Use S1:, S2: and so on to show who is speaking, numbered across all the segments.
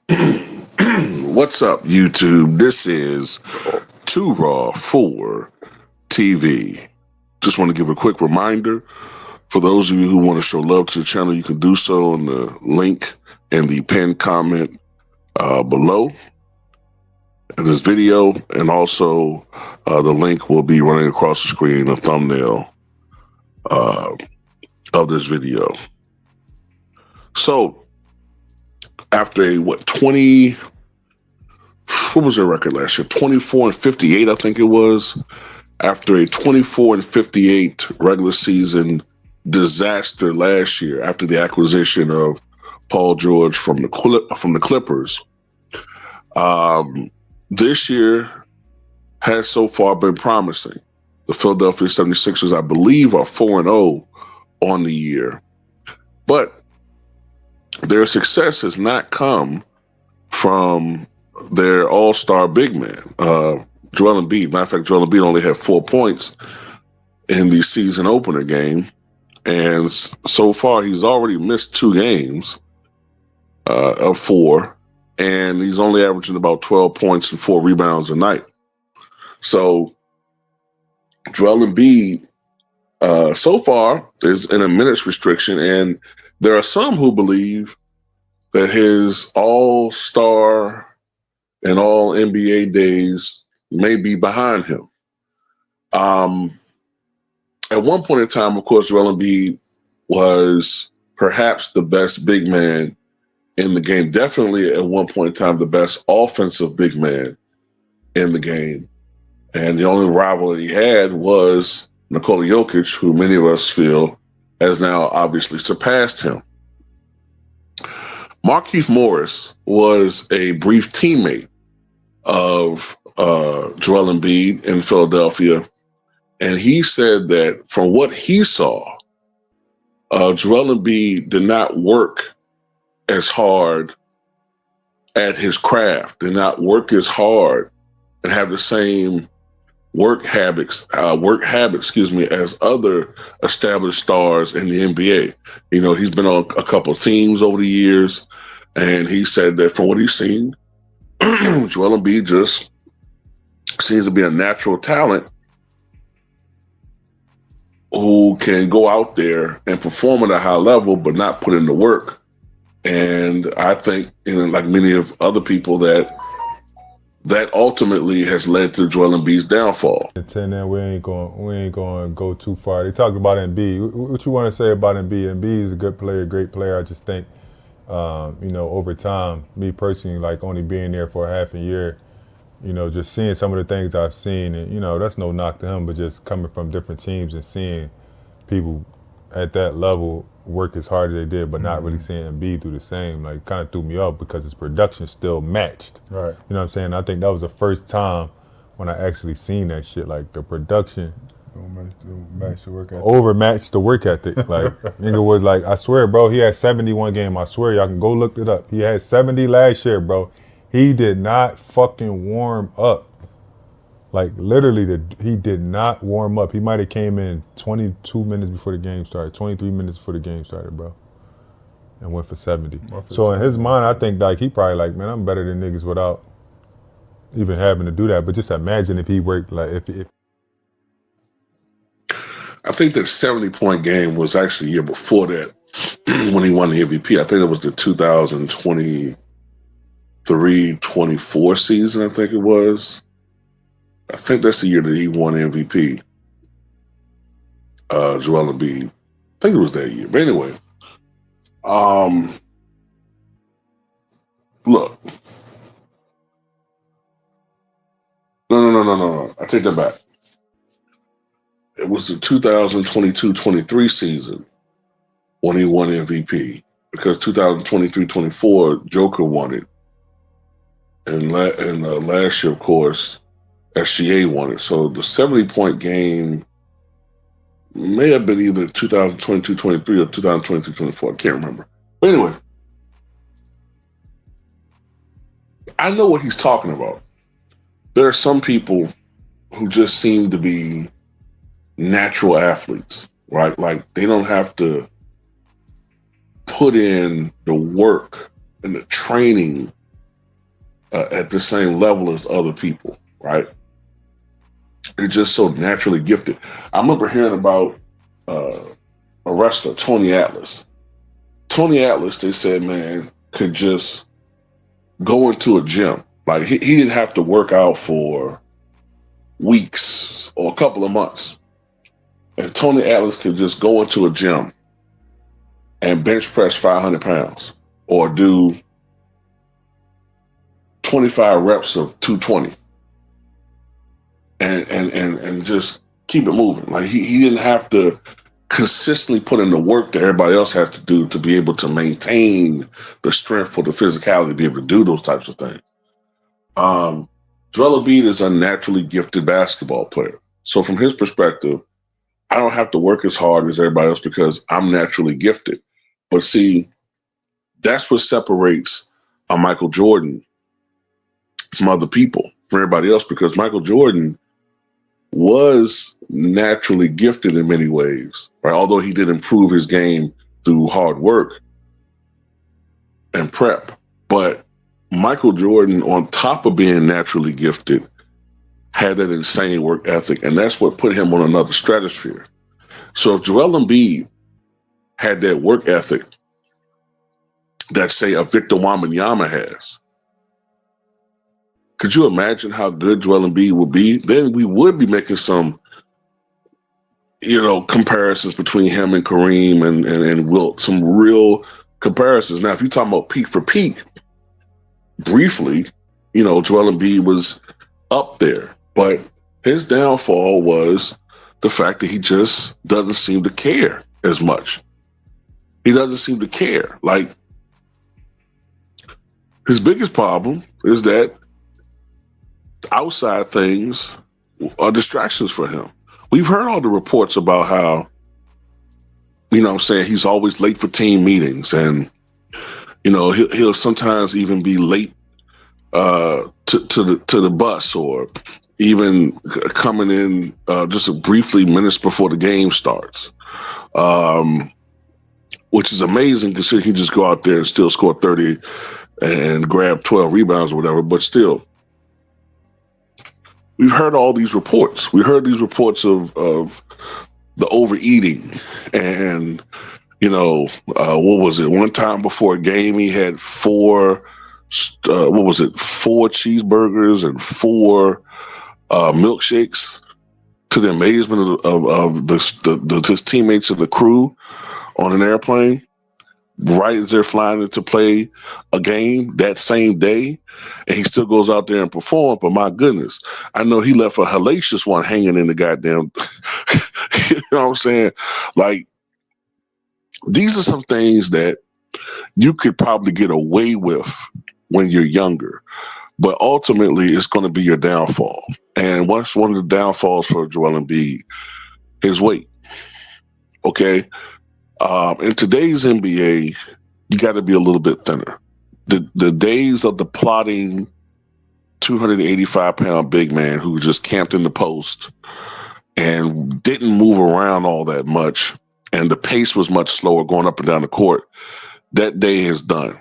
S1: What's up, YouTube? This is Too Raw for TV. Just want to give a quick reminder for those of you who want to show love to the channel, you can do so on the link in the pinned comment below in this video, and also the link will be running across the screen, a thumbnail uh, of this video. So, after a what was their record last year? 24-58, I think it was. After a 24-58 regular season disaster last year, after the acquisition of Paul George from the Clippers, this year has so far been promising. The Philadelphia 76ers, I believe, are 4-0 on the year, but their success has not come from their all-star big man, Joel Embiid. Matter of fact, Joel Embiid only had 4 points in the season opener game, and so far he's already missed 2 games of 4, and he's only averaging about 12 points and 4 rebounds a night. So Joel Embiid so far is in a minutes restriction, and there are some who believe that his all-star and all NBA days may be behind him. At one point in time, of course, Joel Embiid was perhaps the best big man in the game. Definitely at one point in time, the best offensive big man in the game. And the only rival that he had was Nikola Jokic, who many of us feel has now obviously surpassed him. Markieff Morris was a brief teammate of Joel Embiid in Philadelphia, and he said that from what he saw, Joel Embiid did not work as hard at his craft, did not work as hard and have the same work habits, as other established stars in the NBA. You know, he's been on a couple of teams over the years, and he said that from what he's seen, Joel Embiid just seems to be a natural talent who can go out there and perform at a high level, but not put in the work. And I think, like many of other people, that ultimately has led to Joel Embiid's downfall.
S2: And we ain't going to go too far. They talked about Embiid. What you want to say about Embiid? Embiid is a good player, great player. I just think, over time, me personally, like only being there for a half a year, just seeing some of the things I've seen, and that's no knock to him, but just coming from different teams and seeing people at that level work as hard as they did, but not really seeing Embiid do the same, like kind of threw me off because his production still matched.
S3: Right.
S2: You know what I'm saying? I think that was the first time when I actually seen that shit, like the production
S3: Match the work ethic.
S2: overmatched the work ethic. Like nigga was like, I swear, bro, he had 71 game. I swear, y'all can go look it up. He had 70 last year, bro. He did not fucking warm up. Like literally, he did not warm up. He might have came in 22 minutes before the game started, 23 minutes before the game started, bro, and went for 70. So in his mind, I think like he probably like, man, I'm better than niggas without even having to do that. But just imagine if he worked like if
S1: I think that 70-point game was actually a year before that when he won the MVP. I think it was the 2023-24 season, I think it was. I think that's the year that he won MVP, Joel Embiid. I think it was that year. But anyway, look. No. I take that back. It was the 2022-23 season when he won MVP, because 2023-24, Joker won it. And last year, of course, SGA won it. So the 70-point game may have been either 2022-23 or 2023-24. I can't remember. But anyway, I know what he's talking about. There are some people who just seem to be natural athletes, right? Like they don't have to put in the work and the training at the same level as other people, right? They're just so naturally gifted. I remember hearing about uh, a wrestler, Tony Atlas. Tony Atlas, they said, man, could just go into a gym. Like he didn't have to work out for weeks or a couple of months. And Tony Atlas could just go into a gym and bench press 500 pounds or do 25 reps of 220 and just keep it moving. Like he didn't have to consistently put in the work that everybody else has to do to be able to maintain the strength or the physicality to be able to do those types of things. Um, Joel Embiid is a naturally gifted basketball player. So from his perspective, I don't have to work as hard as everybody else because I'm naturally gifted. But see, that's what separates a Michael Jordan from other people, from everybody else, because Michael Jordan was naturally gifted in many ways, right? Although he did improve his game through hard work and prep. But Michael Jordan, on top of being naturally gifted, had that insane work ethic, and that's what put him on another stratosphere. So if Joel Embiid had that work ethic that, say, a Victor Wembanyama has, could you imagine how good Joel Embiid would be? Then we would be making some, comparisons between him and Kareem and Wilt, some real comparisons. Now, if you're talking about peak for peak, briefly, Joel Embiid was up there, but his downfall was the fact that he just doesn't seem to care as much. He doesn't seem to care. Like, his biggest problem is that outside things are distractions for him. We've heard all the reports about how, he's always late for team meetings, and he'll sometimes even be late to the bus, or even coming in just briefly minutes before the game starts, which is amazing considering he just go out there and still score 30 and grab 12 rebounds or whatever. But still, we've heard all these reports. We heard these reports of the overeating, and what was it? One time before a game, he had four cheeseburgers and four milkshakes, to the amazement of his teammates and the crew on an airplane. Right as they're flying in to play a game that same day, and he still goes out there and perform. But my goodness, I know he left a hellacious one hanging in the goddamn. You know what I'm saying? Like, these are some things that you could probably get away with when you're younger, but ultimately it's going to be your downfall. And what's one of the downfalls for Joel Embiid? His weight. Okay. In today's NBA, you got to be a little bit thinner. The days of the plotting 285-pound big man who just camped in the post and didn't move around all that much, and the pace was much slower going up and down the court, that day is done.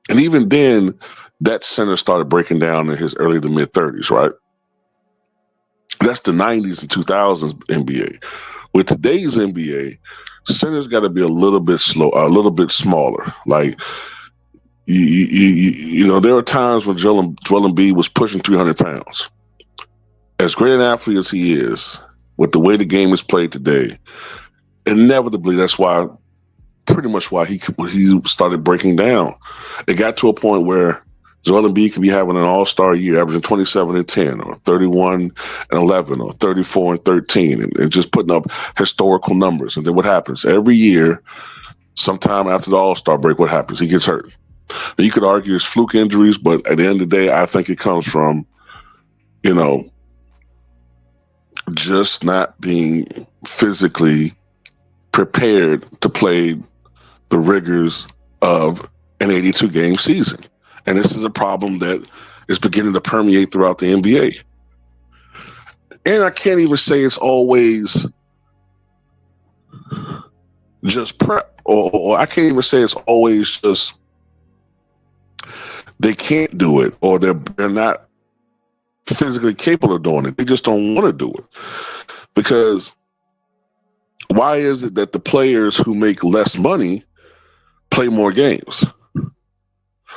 S1: And even then, that center started breaking down in his early to mid 30s, right? That's the 90s and 2000s NBA. With today's NBA, centers got to be a little bit slow, a little bit smaller. Like, there are times when Joel Embiid was pushing 300 pounds. As great an athlete as he is, with the way the game is played today, inevitably that's pretty much why he started breaking down. It got to a point where Joel Embiid could be having an all-star year, averaging 27 and 10, or 31 and 11, or 34 and 13, and just putting up historical numbers. And then what happens? Every year, sometime after the all-star break, what happens? He gets hurt. And you could argue it's fluke injuries, but at the end of the day, I think it comes from, just not being physically prepared to play the rigors of an 82-game season. And this is a problem that is beginning to permeate throughout the NBA. And I can't even say it's always just prep, or I can't even say it's always just they can't do it, or they're not physically capable of doing it. They just don't want to do it. Because why is it that the players who make less money play more games?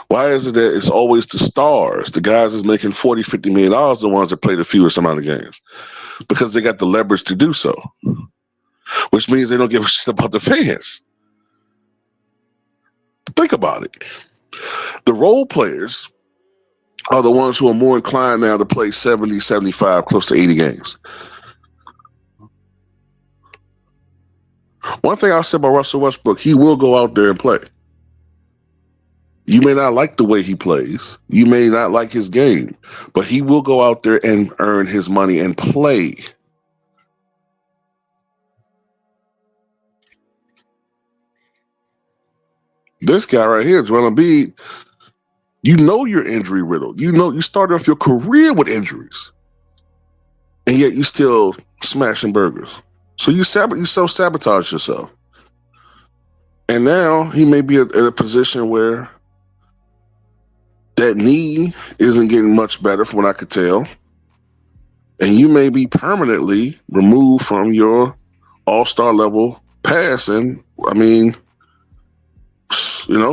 S1: Why is it that it's always the stars, the guys that's making $40, $50 million, the ones that play the fewest amount of games? Because they got the leverage to do so, which means they don't give a shit about the fans. Think about it. The role players are the ones who are more inclined now to play 70, 75, close to 80 games. One thing I'll say about Russell Westbrook, he will go out there and play. You may not like the way he plays. You may not like his game, but he will go out there and earn his money and play. This guy right here, Joel Embiid, you know you're injury riddled. You know you started off your career with injuries, and yet you still smashing burgers. So you self-sabotage yourself. And now he may be in a position where that knee isn't getting much better from what I could tell. And you may be permanently removed from your all-star level passing. I mean,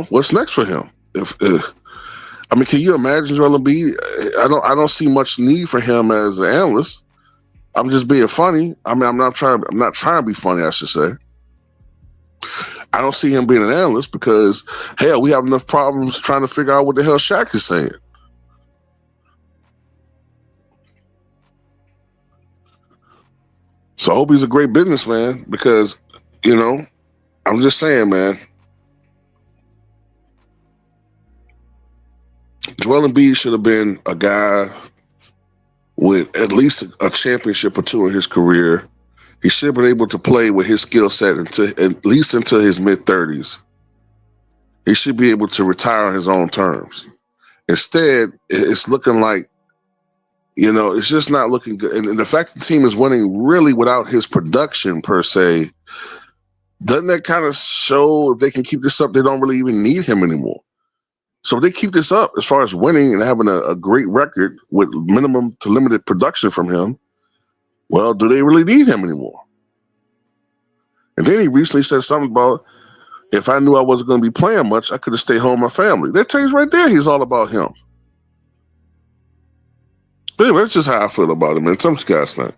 S1: what's next for him? Can you imagine Joel Embiid? I don't see much need for him as an analyst. I'm just being funny. I'm not trying to be funny, I should say. I don't see him being an analyst because, hell, we have enough problems trying to figure out what the hell Shaq is saying. So I hope he's a great businessman because, I'm just saying, man. Joel Embiid should have been a guy with at least a championship or two in his career. He should have been able to play with his skill set at least until his mid-30s. He should be able to retire on his own terms. Instead, it's looking like, it's just not looking good. And the fact the team is winning really without his production per se, doesn't that kind of show if they can keep this up, they don't really even need him anymore? So if they keep this up as far as winning and having a great record with minimum to limited production from him, well, do they really need him anymore? And then he recently said something about, if I knew I wasn't going to be playing much, I could have stayed home with my family. That tells you right there he's all about him. But anyway, that's just how I feel about it, man. Tell me what you guys think.